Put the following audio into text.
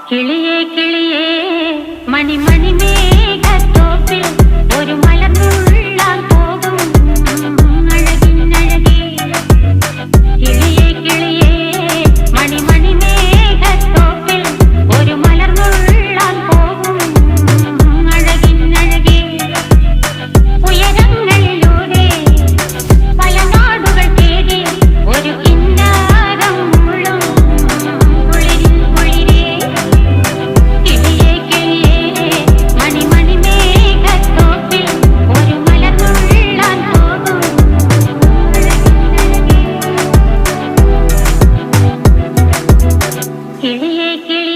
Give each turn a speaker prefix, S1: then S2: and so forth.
S1: കിളിയേ കിളിയേ മണിമണി മേഘത്തോപ്പിൽ ഒരു മലർന്നുള്ളാൻ പോകും അഴകിനഴകേ. കിളിയേ കിളിയേ മണിമണി മേഘത്തോപ്പിൽ ഒരു മലർന്നുള്ളാൻ പോകും അഴകിനഴകേ. ഉയരങ്ങളിലൂടെ പല നാടുകൾ തേടി ഒരു കിന്നാരം മുഴും കുളിരിൻ കുളിരേ. കിളിയേ കിളിയേ മണിമണി മേഘത്തോപ്പിൽ ഒരു മലർന്നുള്ളാൻ പോകും അഴകിനഴകേ. കിളിയേ കിളിയേ